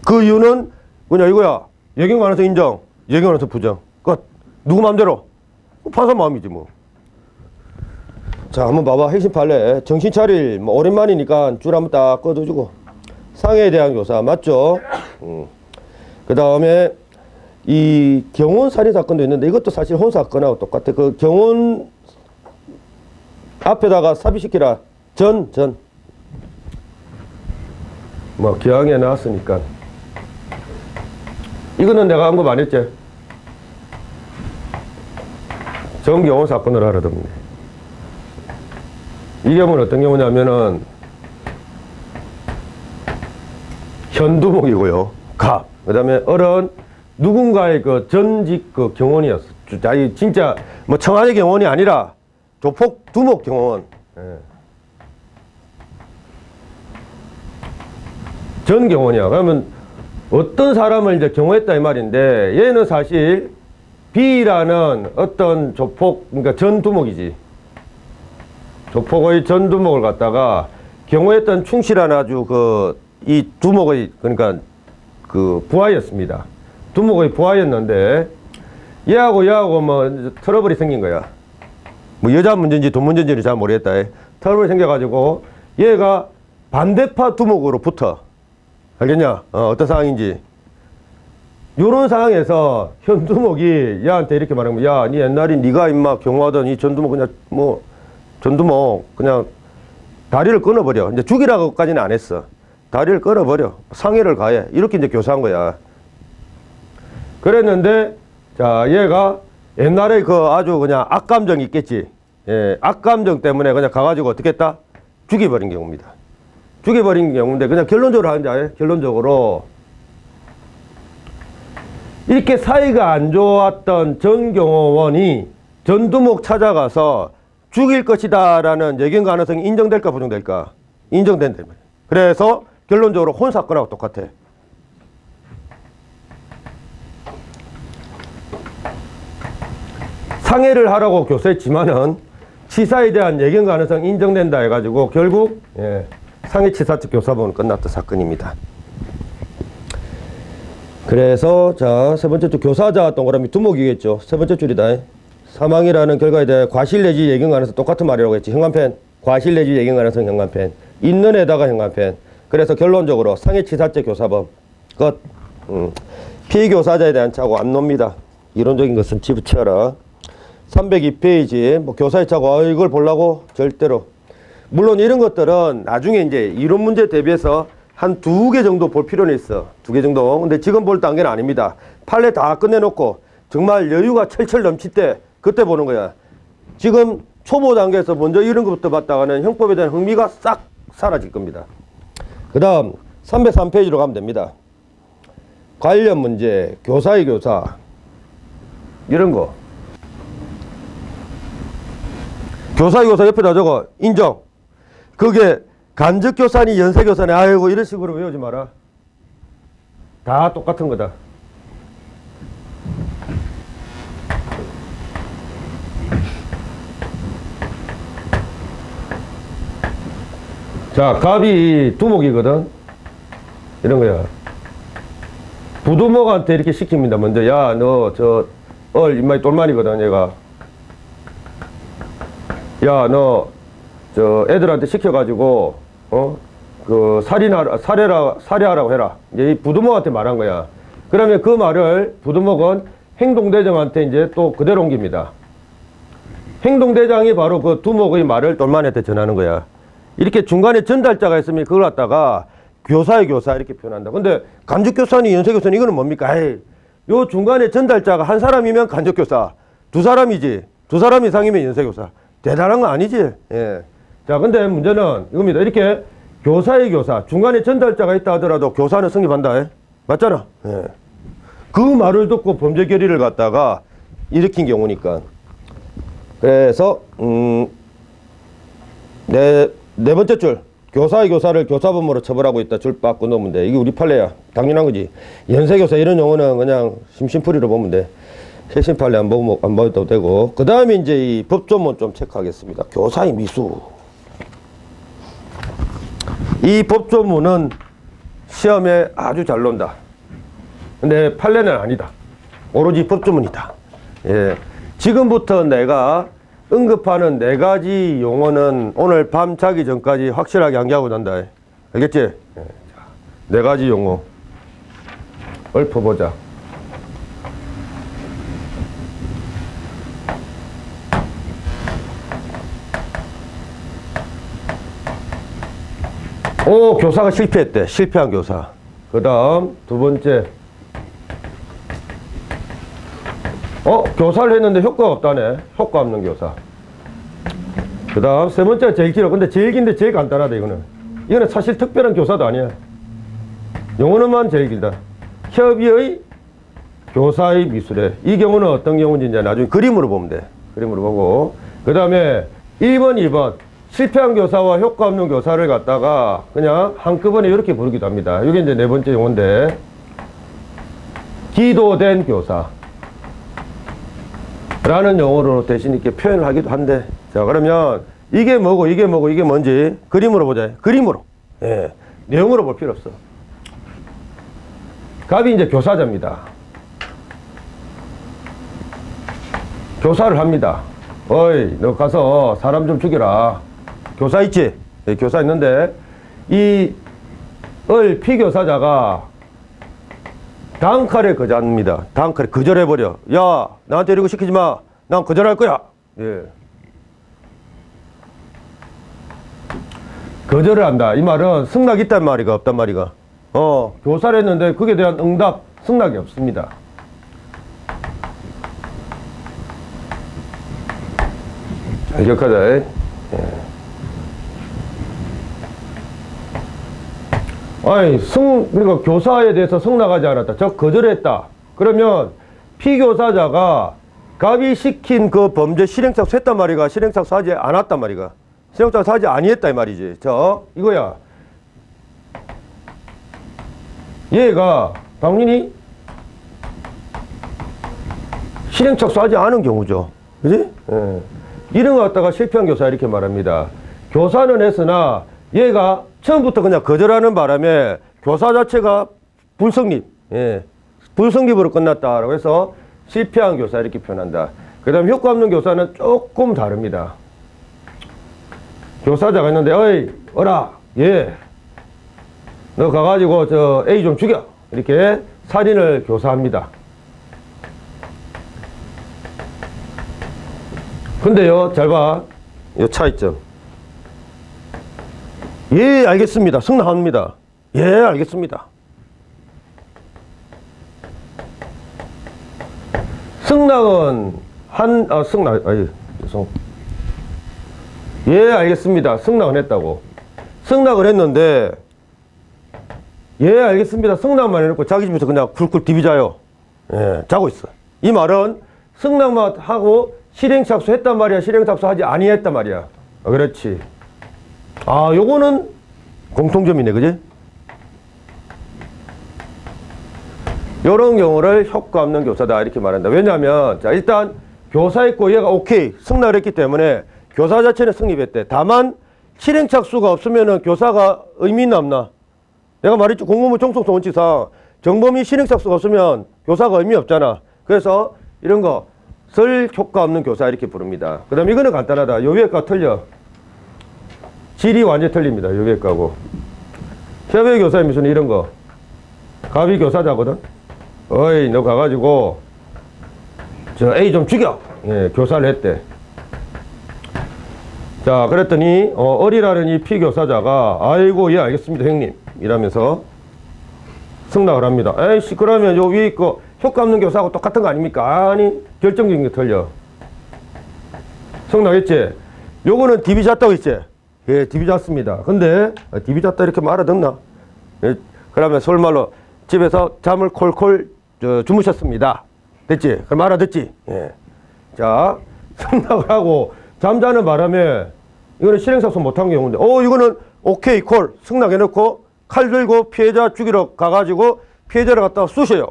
그 이유는 뭐냐 이거야. 예견 가능성 인정, 예견 가능성 부정. 끝. 누구 마음대로? 판사 마음이지 뭐. 자, 한번 봐봐. 핵심 판례. 정신 차릴, 뭐 오랜만이니까 줄 한번 딱 꺼둬주고. 상해에 대한 교사 맞죠? 그 다음에 이 경혼 살인 사건도 있는데 이것도 사실 혼 사건하고 똑같아. 그 경혼 앞에다가 삽입시키라. 뭐 기왕에 나왔으니까. 이거는 내가 언급 안 했지? 전경혼 사건을 알아듣네. 이 경우는 어떤 경우냐면은 현두목이고요. 갑. 그 다음에 어른 누군가의 그 전직 그 경혼이었어. 진짜 뭐 청와대 경혼이 아니라 조폭 두목 경혼. 예. 전 경혼이야. 그러면 어떤 사람을 이제 경호했다 이 말인데 얘는 사실 B라는 어떤 조폭, 그러니까 전 두목이지. 조폭의 전 두목을 갖다가 경호했던 충실한 아주 이 두목의 그러니까 그 부하였습니다. 두목의 부하였는데 얘하고 뭐 트러블이 생긴 거야. 뭐 여자 문제인지 돈 문제인지는 잘 모르겠다. 트러블이 생겨가지고 얘가 반대파 두목으로 붙어. 알겠냐? 어떤 상황인지. 요런 상황에서 현 두목이 얘한테 이렇게 말하면 야, 니 옛날에 니가 임마 경호하던 이 전두목 그냥 뭐 전두목 그냥 다리를 끊어버려. 이제 죽이라고까지는 안 했어. 다리를 끊어버려. 상해를 가해. 이렇게 이제 교사한 거야. 그랬는데 자, 얘가 옛날에 그 아주 그냥 악감정이 있겠지. 예, 악감정 때문에 그냥 가가지고 어떻게 했다? 죽여버린 경우입니다. 죽여버린 경우인데 그냥 결론적으로 하는데 결론적으로 이렇게 사이가 안 좋았던 전경호원이 전두목 찾아가서 죽일 것이다 라는 예견 가능성이 인정될까 부정될까? 인정된다. 그래서 결론적으로 혼사건하고 똑같아. 상해를 하라고 교사했지만은 치사에 대한 예견 가능성 인정된다 해가지고 결국 상해치사적 교사범은 끝났던 사건입니다. 그래서 자, 세 번째 줄 교사자 동그라미 두목이겠죠. 세 번째 줄이다. 사망이라는 결과에 대해 과실 내지 예견 가능성 똑같은 말이라고 했지. 현관펜. 과실 내지 예견 가능성 현관펜. 있는 애다가 현관펜. 그래서 결론적으로 상해치사적 교사범 끝. 피교사자에 대한 착오 안 놉니다. 이론적인 것은 집어치워라. 302페이지 뭐 교사의 착오 이걸 보려고 절대로. 물론 이런 것들은 나중에 이제 이론 문제 대비해서 한 2개 정도 볼 필요는 있어. 2개 정도. 근데 지금 볼 단계는 아닙니다. 판례 다 끝내놓고 정말 여유가 철철 넘칠 때 그때 보는 거야. 지금 초보 단계에서 먼저 이런 것부터 봤다가는 형법에 대한 흥미가 싹 사라질 겁니다. 그 다음 303페이지로 가면 됩니다. 관련 문제, 교사의 교사 이런 거. 교사의 교사 옆에다 적어. 인정. 그게 간접교사니 연쇄교사니 아이고 이런 식으로 외우지 마라. 다 똑같은 거다. 자, 갑이 두목이거든. 이런 거야. 부두목한테 이렇게 시킵니다. 먼저 야, 너 인마이 똘만이거든 얘가. 야, 너 애들한테 시켜가지고 살해하라고 해라. 이제 이 부두목한테 말한 거야. 그러면 그 말을 부두목은 행동대장한테 이제 또 그대로 옮깁니다. 행동대장이 바로 그 두목의 말을 똘만한테 전하는 거야. 이렇게 중간에 전달자가 있으면 그걸 갖다가 교사의 교사 이렇게 표현한다. 근데 간접교사니 연쇄교사니 이거는 뭡니까? 에이, 요 중간에 전달자가 한 사람이면 간접교사, 두 사람이지. 두 사람 이상이면 연쇄교사. 대단한 거 아니지? 예. 자, 근데 문제는 이겁니다. 이렇게 교사의 교사, 중간에 전달자가 있다 하더라도 교사는 성립한다. 에? 맞잖아. 예. 그 말을 듣고 범죄 결의를 갖다가 일으킨 경우니까. 그래서 네 번째 줄. 교사의 교사를 교사범으로 처벌하고 있다. 줄 바꿔 놓으면 돼. 이게 우리 판례야. 당연한 거지. 연쇄교사 이런 용어는 그냥 심심풀이로 보면 돼. 최신 판례 안 봐도 되고. 그 다음에 이제 이 법조문 좀 체크하겠습니다. 교사의 미수. 이 법조문은 시험에 아주 잘 논다. 근데 판례는 아니다. 오로지 법조문이다. 예. 지금부터 내가 언급하는 4가지 용어는 오늘 밤 자기 전까지 확실하게 암기하고 잔다. 알겠지? 예. 4가지 용어. 읊어보자. 오, 교사가 실패했대. 실패한 교사. 그 다음, 2번째. 교사를 했는데 효과가 없다네. 효과 없는 교사. 그 다음, 3번째가 제일 길어. 근데 제일 긴데 제일 간단하다, 이거는. 이거는 사실 특별한 교사도 아니야. 용어는만 제일 길다. 협의의 교사의 미술에. 이 경우는 어떤 경우인지 이제 나중에 그림으로 보면 돼. 그림으로 보고. 그 다음에 1번, 2번. 실패한 교사와 효과 없는 교사를 갖다가 그냥 한꺼번에 이렇게 부르기도 합니다. 이게 이제 4번째 용어인데, 기도된 교사 라는 용어로 대신 이렇게 표현을 하기도 한데, 자, 그러면 이게 뭐고 이게 뭐고 이게 뭔지 그림으로 보자. 그림으로. 예. 내용으로 볼 필요 없어. 갑이 이제 교사자입니다. 교사를 합니다. 어이, 너 가서 사람 좀 죽여라. 교사 있지? 네, 교사 있는데 이 피교사자가 단칼에 거절합니다. 단칼에 거절해버려. 야, 나한테 이런 거 시키지 마. 난 거절할 거야. 예. 거절을 한다. 이 말은 승낙이 있단 말이가 없단 말이가. 교사를 했는데 그에 대한 응답, 승낙이 없습니다. 자, 기억하자. 예. 아니, 그러니까 교사에 대해서 승낙하지 않았다. 즉, 거절했다. 그러면 피교사자가 갑이 시킨 그 범죄 실행착수 했단 말이가, 실행착수 하지 않았단 말이가. 실행착수 하지 아니했다 이 말이지. 자, 이거야. 얘가 당연히 실행착수 하지 않은 경우죠. 그지? 예. 이런 거 갖다가 실패한 교사 이렇게 말합니다. 교사는 했으나 얘가 처음부터 그냥 거절하는 바람에 교사 자체가 불성립, 예, 불성립으로 끝났다라고 해서 실패한 교사 이렇게 표현한다. 그 다음 효과 없는 교사는 조금 다릅니다. 교사자가 있는데, 어이, 어라, 예, 너 가가지고 저 A 좀 죽여. 이렇게 살인을 교사합니다. 근데요, 잘 봐. 이 차이점. 예, 알겠습니다. 승낙합니다. 예, 알겠습니다. 승낙은 죄송. 예, 알겠습니다. 승낙은 했다고. 승낙을 했는데, 예, 알겠습니다. 승낙만 해놓고 자기 집에서 그냥 쿨쿨 디비자요. 예, 자고 있어. 이 말은 승낙만 하고 실행착수 했단 말이야, 실행착수 하지 아니했단 말이야. 그렇지. 요거는 공통점이네, 그지? 요런 경우를 효과 없는 교사다, 이렇게 말한다. 왜냐하면, 자, 일단, 교사했고, 얘가 오케이, 승낙을 했기 때문에 교사 자체는 성립했대. 다만, 실행착수가 없으면은 교사가 의미 있나 없나? 내가 말했죠. 공무원 종속성 원칙상 정범위 실행착수가 없으면 교사가 의미 없잖아. 그래서 이런 거, 설 효과 없는 교사 이렇게 부릅니다. 그 다음 이거는 간단하다. 요 위에 거 틀려. 질이 완전히 틀립니다. 요 위에 거하고. 협의 교사의 미수는 이런 거. 갑이 교사자거든. 어이, 너 가가지고 저 A 좀 죽여. 예, 교사를 했대. 자, 그랬더니 어리라는 이 피교사자가 아이고, 예, 알겠습니다, 형님. 이러면서 승낙을 합니다. 에이씨, 그러면 요 위에 거 효과 없는 교사하고 똑같은 거 아닙니까? 아니, 결정적인 게 틀려. 승낙했지? 요거는 DB 잤다고 했지? 예, DB 잤습니다. 근데 DB 잤다 이렇게 알아듣나? 예, 그러면 서울말로 집에서 잠을 콜콜 주무셨습니다. 됐지? 그럼 알아듣지? 예. 자, 승낙을 하고 잠자는 바람에 이거는 실행착수 못한 경우인데, 이거는 오케이 콜 승낙해놓고 칼 들고 피해자 죽이러 가가지고 피해자를 갖다가 쑤셔요.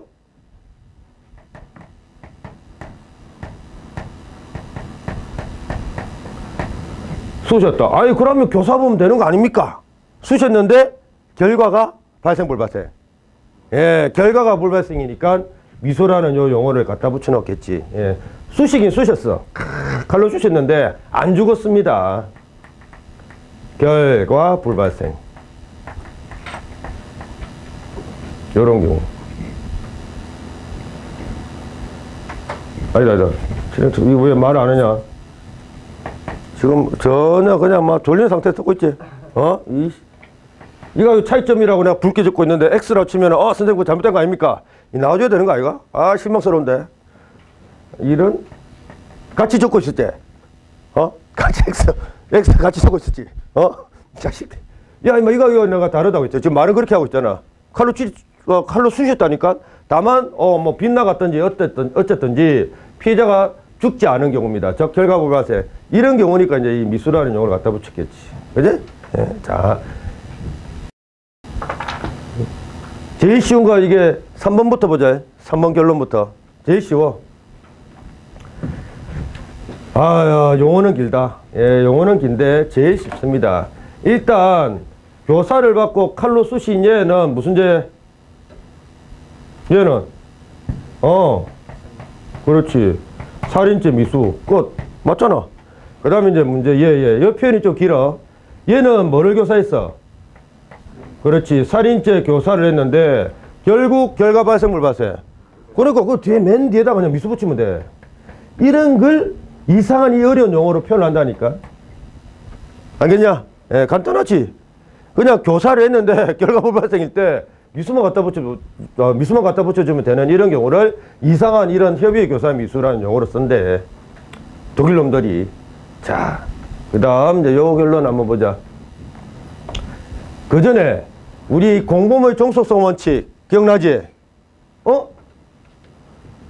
쑤셨다. 아니, 그러면 교사 보면 되는 거 아닙니까? 쑤셨는데 결과가 발생 불발생. 예, 결과가 불발생이니까 미소라는 요 용어를 갖다 붙여 놓겠지. 예. 쑤시긴 쑤셨어. 칼로 쑤셨는데 안 죽었습니다. 결과 불발생. 요런 경우. 아니다. 이거 왜 말 안 하냐? 지금 전혀 그냥 막 졸린 상태에 듣고 있지? 이거 차이점이라고 내가 붉게 적고 있는데 X라고 치면 선생님 그거 잘못된 거 아닙니까? 나와줘야 되는 거 아이가? 아, 실망스러운데. 이런 같이 적고 있을 때 같이 X 같이 적고 있었지. 자식. 야, 이거 내가 다르다고 했죠. 지금 말은 그렇게 하고 있잖아. 칼로 쑤셨다니까. 다만 뭐 빗나갔든지 어쨌든지 피해자가 죽지 않은 경우입니다. 즉 결과 불발생. 이런 경우니까 이제 이 미수라는 용어를 갖다 붙였겠지. 그지? 예, 자. 제일 쉬운 거 이게 3번부터 보자. 3번 결론부터. 제일 쉬워. 용어는 길다. 예, 용어는 긴데 제일 쉽습니다. 일단 교사를 받고 칼로 쑤신 얘는 무슨 죄? 얘는 그렇지. 살인죄 미수 끝. 맞잖아. 그 다음에 이제 문제 이 표현이 좀 길어. 얘는 뭐를 교사했어? 그렇지. 살인죄 교사를 했는데 결국 결과 발생 불발생. 그러니까 그 뒤에 맨 뒤에다가 그냥 미수 붙이면 돼. 이런 걸 이상한 이 어려운 용어로 표현한다니까. 알겠냐? 예, 간단하지. 그냥 교사를 했는데 결과 불발생일 때 미수만 갖다 붙여주면 되는 이런 경우를 이상한 이런 협의의 교사 미수라는 용어로 쓴대. 독일 놈들이. 자, 그 다음 이제 요 결론 한번 보자. 그 전에 우리 공범의 종속성 원칙 기억나지?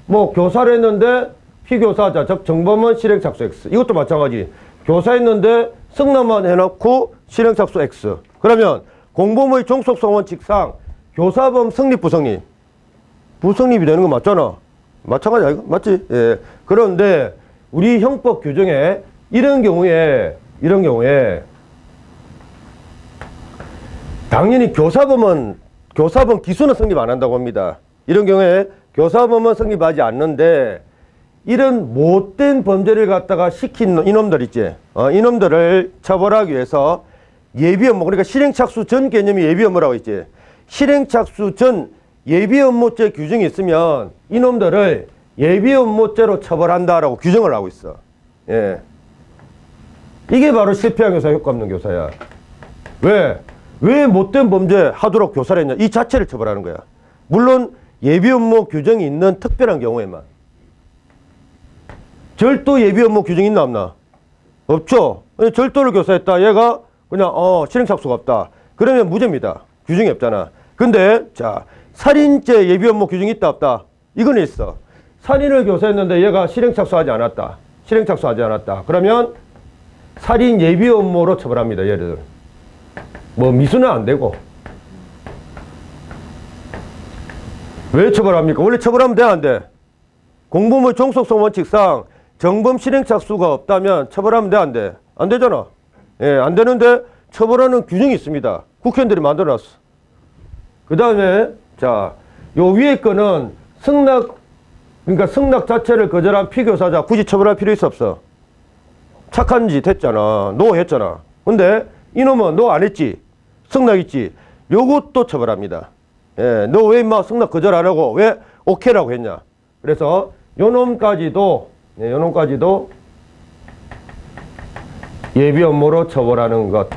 뭐 교사를 했는데 피교사자, 즉 정범은 실행착수 X. 이것도 마찬가지. 교사했는데 승낙만 해놓고 실행착수 X. 그러면 공범의 종속성 원칙상 교사범 성립 부성립. 부성립이 되는 거 맞잖아. 마찬가지 아이가? 맞지? 예. 그런데 우리 형법 규정에 이런 경우에 당연히 교사범 기수는 성립 안 한다고 합니다. 이런 경우에 교사범은 성립하지 않는데 이런 못된 범죄를 갖다가 시킨 이놈들 있지. 이놈들을 처벌하기 위해서 예비 업무, 그러니까 실행착수 전 개념이 예비 업무라고 있지. 실행착수 전 예비 업무죄 규정이 있으면 이놈들을 예비 업무죄로 처벌한다라고 규정을 하고 있어. 예. 이게 바로 실패한 교사, 효과 없는 교사야. 왜 못된 범죄 하도록 교사를 했냐? 이 자체를 처벌하는 거야. 물론 예비 업무 규정이 있는 특별한 경우에만. 절도 예비 업무 규정이 있나 없나? 없죠. 절도를 교사했다. 얘가 그냥 실행착수가 없다. 그러면 무죄입니다. 규정이 없잖아. 근데 자, 살인죄 예비 업무 규정이 있다 없다? 이건 있어. 살인을 교사했는데 얘가 실행착수하지 않았다. 그러면 살인 예비 업무로 처벌합니다. 얘를. 뭐 미수는 안 되고. 왜 처벌합니까? 원래 처벌하면 돼, 안 돼? 공범의 종속성 원칙상 정범 실행착수가 없다면 처벌하면 돼, 안 돼? 안 되잖아. 예, 안 되는데 처벌하는 규정이 있습니다. 국회의원들이 만들어놨어. 그 다음에 자, 요 위에 거는 그러니까 승낙 자체를 거절한 피교사자 굳이 처벌할 필요 있어 없어? 착한 짓 했잖아. 노 했잖아. 근데 이놈은 너 안 했지? 승낙 있지? 요것도 처벌합니다. 예, 너 왜 인마 승낙 거절 안 하고 왜 오케이라고 했냐? 그래서 요놈까지도 예비 업무로 처벌하는 것.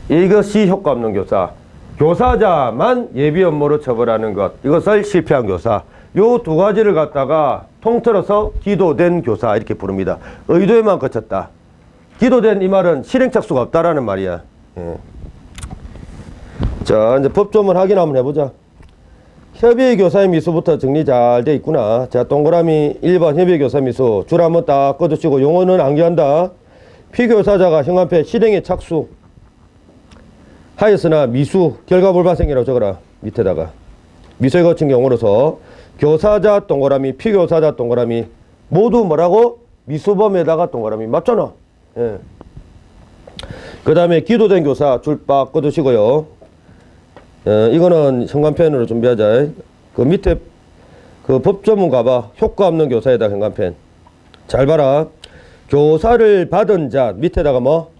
이것이 효과 없는 교사. 교사자만 예비 업무로 처벌하는 것. 이것을 실패한 교사. 요 두 가지를 갖다가 통틀어서 기도된 교사 이렇게 부릅니다. 의도에만 거쳤다. 기도된 이 말은 실행착수가 없다라는 말이야. 예. 자, 이제 법조문 확인 한번 해보자. 협의의 교사의 미수부터 정리 잘 돼 있구나. 자, 동그라미 1번 협의의 교사 미수. 줄 한번 딱 꺼두시고 용어는 암기한다. 피교사자가 형한테 실행에 착수 하였으나 미수 결과 불발생이라고 적어라. 밑에다가 미수에 거친 경우로서 교사자 동그라미 피교사자 동그라미 모두 뭐라고? 미수범에다가 동그라미. 맞잖아. 예. 그 다음에 기도된 교사 줄 빡 꺼두시고요. 이거는 현관펜으로 준비하자. 그 밑에 그 법조문 가봐. 효과 없는 교사에다 현관펜. 잘 봐라. 교사를 받은 자 밑에다가 뭐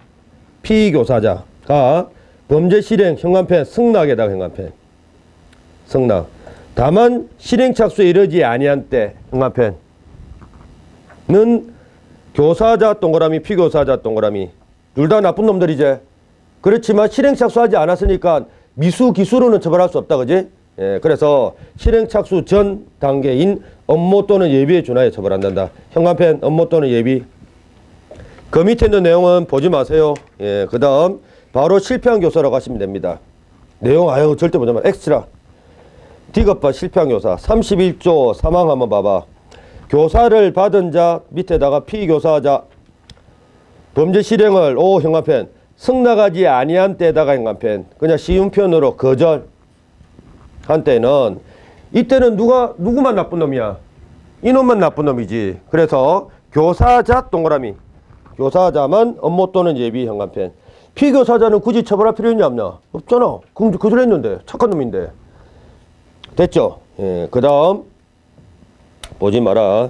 피교사자가 범죄 실행 현관펜 승낙에다가 현관펜. 승낙. 다만 실행 착수에 이르지 아니한 때 현관펜은 교사자 동그라미 피교사자 동그라미. 둘 다 나쁜 놈들이지. 그렇지만 실행 착수하지 않았으니까 미수 기수로는 처벌할 수 없다, 그지? 예, 그래서 실행 착수 전 단계인 업무 또는 예비에 준하여 처벌한단다. 현관펜 업무 또는 예비. 그 밑에 있는 내용은 보지 마세요. 예, 그 다음 바로 실패한 교사라고 하시면 됩니다. 내용 아유 절대 보지 마. 엑스트라. 디귿바 실패한 교사 31조 사망 한번 봐봐. 교사를 받은 자 밑에다가 피교사자 범죄 실행을 오 현관펜 승낙하지 아니한 때에다가 현관펜. 그냥 쉬운 표현으로 거절 한 때는 이때는 누구만 나쁜 놈이야? 이놈만 나쁜 놈이지. 그래서 교사자 동그라미. 교사자만 업무 또는 예비 현관펜. 피교사자는 굳이 처벌할 필요 있냐 없냐? 없잖아. 그럼 그 소리 했는데 착한 놈인데. 됐죠? 예, 그 다음 보지 마라.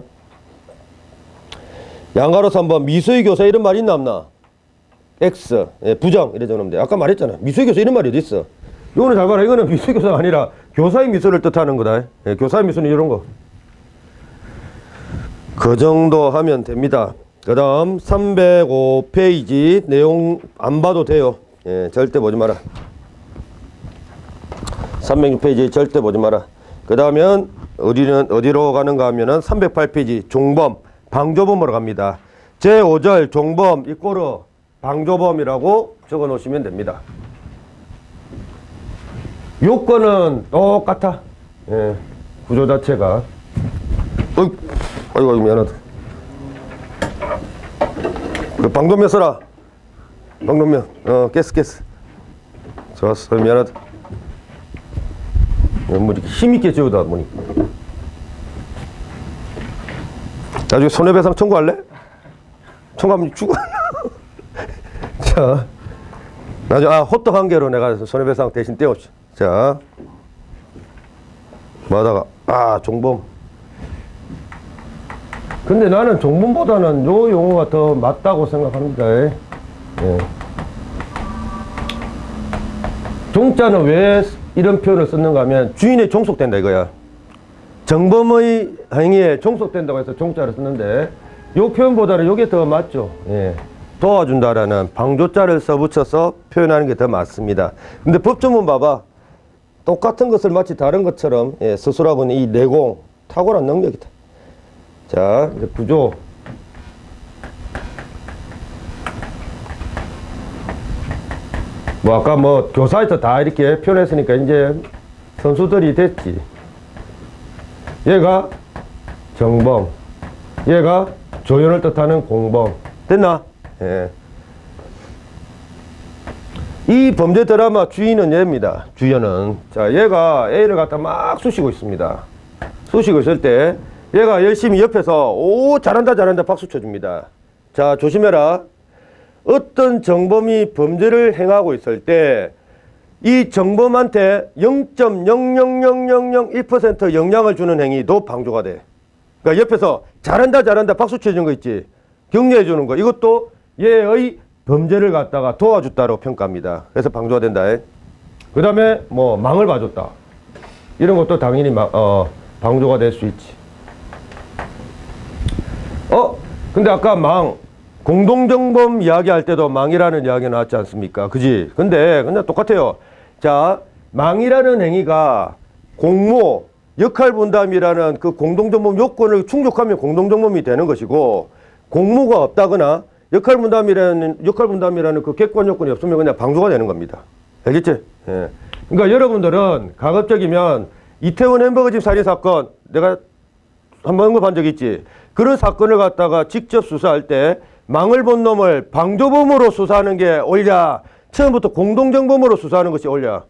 양가로서 한번 미수의 교사 이런 말 있나 없나? X 예, 부정 이래 적으면 돼. 아까 말했잖아. 미수의 교사 이런 말이 어디 있어? 이거는 잘 봐라. 이거는 미수의 교사가 아니라 교사의 미수를 뜻하는 거다. 예, 교사의 미수는 이런 거. 그 정도 하면 됩니다. 그 다음 305페이지 내용 안 봐도 돼요. 예, 절대 보지 마라. 306페이지 절대 보지 마라. 그 다음엔 어디로 가는가 하면은 308페이지 종범 방조범으로 갑니다. 제5절 종범 이꼬르 방조범이라고 적어 놓으시면 됩니다. 요건은 똑같아. 예, 구조 자체가. 아이고 미안하다. 그 방독면 써라. 방독면. 가스. 좋았어. 미안하다. 뭐 이렇게 힘있게 지우다 보니. 나중에 손해배상 청구할래? 청구하면 죽어. 자, 나중에 호떡 한 개로 내가 손해배상 대신 떼었지. 자, 뭐하다가 종범. 근데 나는 종범보다는 요 용어가 더 맞다고 생각합니다. 예. 종자는 왜 이런 표현을 썼는가 하면 주인에 종속된다 이거야. 정범의 행위에 종속된다고 해서 종자를 썼는데 요 표현보다는 요게 더 맞죠. 예. 도와준다라는 방조자를 써붙여서 표현하는 게 더 맞습니다. 근데 법조문 봐봐. 똑같은 것을 마치 다른 것처럼 서술하고는 이 내공 탁월한 능력이다. 자, 이제 구조. 뭐 아까 뭐 교사에서 다 이렇게 표현했으니까 이제 선수들이 됐지. 얘가 정범, 얘가 조연을 뜻하는 공범. 됐나? 예. 이 범죄 드라마 주인은 얘입니다. 주연은. 자, 얘가 A를 갖다 막 쑤시고 있습니다. 쑤시고 있을 때 얘가 열심히 옆에서 오 잘한다 박수 쳐줍니다. 자, 조심해라. 어떤 정범이 범죄를 행하고 있을 때 이 정범한테 0.00001% 영향을 주는 행위도 방조가 돼. 그러니까 옆에서 잘한다 박수 쳐주는 거 있지. 격려해 주는 거. 이것도 얘의 범죄를 갖다가 도와줬다고 평가합니다. 그래서 방조가 된다. 그 다음에 뭐 망을 봐줬다. 이런 것도 당연히 방조가 될 수 있지. 근데 아까 공동정범 이야기할 때도 망이라는 이야기가 나왔지 않습니까? 그지? 근데 그냥 똑같아요. 자, 망이라는 행위가 공모, 역할분담이라는 그 공동정범 요건을 충족하면 공동정범이 되는 것이고, 공모가 없다거나 역할분담이라는 그 객관 요건이 없으면 그냥 방조가 되는 겁니다. 알겠지? 예. 그러니까 여러분들은 가급적이면 이태원 햄버거집 살인 사건 내가 한번 언급한 적 있지. 그런 사건을 갖다가 직접 수사할 때 망을 본 놈을 방조범으로 수사하는 게 옳냐, 처음부터 공동정범으로 수사하는 것이 옳냐.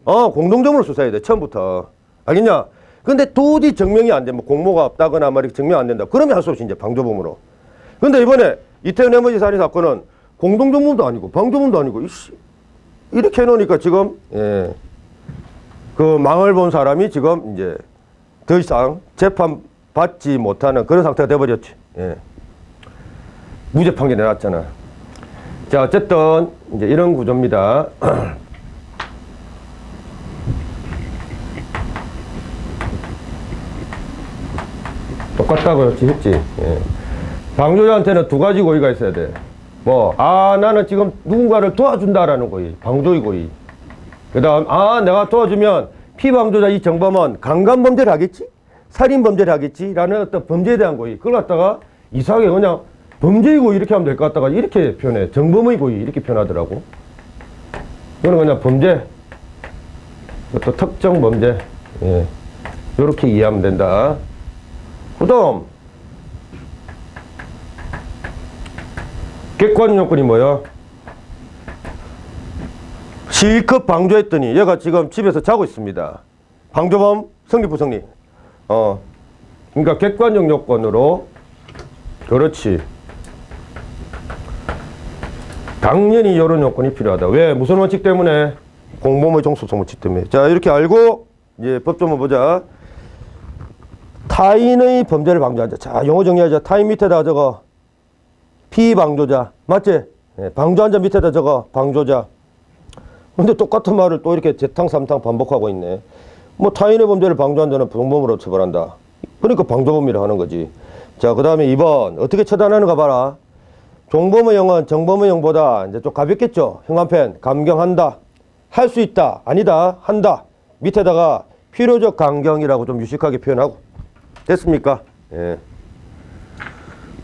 공동정범으로 수사해야 돼, 처음부터. 알겠냐? 근데 도저히 증명이 안 돼. 뭐 공모가 없다거나 뭐 이렇게 증명 안 된다. 그러면 할 수 없이 이제 방조범으로. 근데 이번에 이태원 햄버거집 살인 사건은 공동정범도 아니고 방조범도 아니고 이렇게 해놓으니까 지금 그 망을 본 사람이 지금 이제 더 이상 재판 받지 못하는 그런 상태가 돼버렸지. 예. 무죄 판결 내놨잖아. 자, 어쨌든 이제 이런 구조입니다. 똑같다고 했지. 예. 방조자한테는 두 가지 고의가 있어야 돼. 뭐, 나는 지금 누군가를 도와준다라는 고의, 방조의 고의. 그 다음, 내가 도와주면 피방조자 이 정범은 강간범죄를 하겠지? 살인범죄를 하겠지? 라는 어떤 범죄에 대한 고의. 그걸 갖다가 이상하게 그냥 범죄의 고의 이렇게 하면 될 것 같다가 이렇게 표현해. 정범의 고의 이렇게 표현하더라고. 이거는 그냥 범죄. 또 특정 범죄. 예. 이렇게 이해하면 된다. 그 다음, 객관 요건이 뭐야? 실컷 방조했더니 얘가 지금 집에서 자고 있습니다. 방조범 성립 부성립. 그러니까 객관적 요건으로. 그렇지. 당연히 이런 요건이 필요하다. 왜? 무슨 원칙 때문에? 공범의 종속성 원칙 때문에. 자, 이렇게 알고 이제 법 좀 보자. 타인의 범죄를 방조한다. 자, 용어 정리하자. 타인 밑에다 적어. 피방조자. 맞지? 네, 방조한 자 밑에다 적어. 방조자. 근데 똑같은 말을 또 이렇게 재탕 삼탕 반복하고 있네. 뭐 타인의 범죄를 방조한 자는 공범으로 처벌한다. 그러니까 방조범이라 하는 거지. 자, 그 다음에 2번. 어떻게 처단하는가 봐라. 종범의 형은 정범의 형보다 이제 좀 가볍겠죠. 형 한편 감경한다. 할 수 있다. 아니다. 한다. 밑에다가 필요적 강경이라고 좀 유식하게 표현하고. 됐습니까? 예.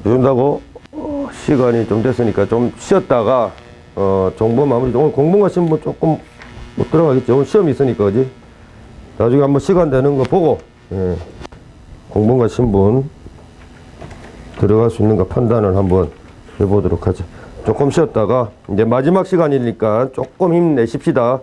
이런다고 시간이 좀 됐으니까 좀 쉬었다가 정보 마무리. 오늘 공부가 신분 조금 못 들어가겠지. 오늘 시험이 있으니까 그지? 나중에 한번 시간 되는 거 보고 공무원과 신분 들어갈 수 있는가 판단을 한번 해보도록 하죠. 조금 쉬었다가 이제 마지막 시간이니까 조금 힘내십시다.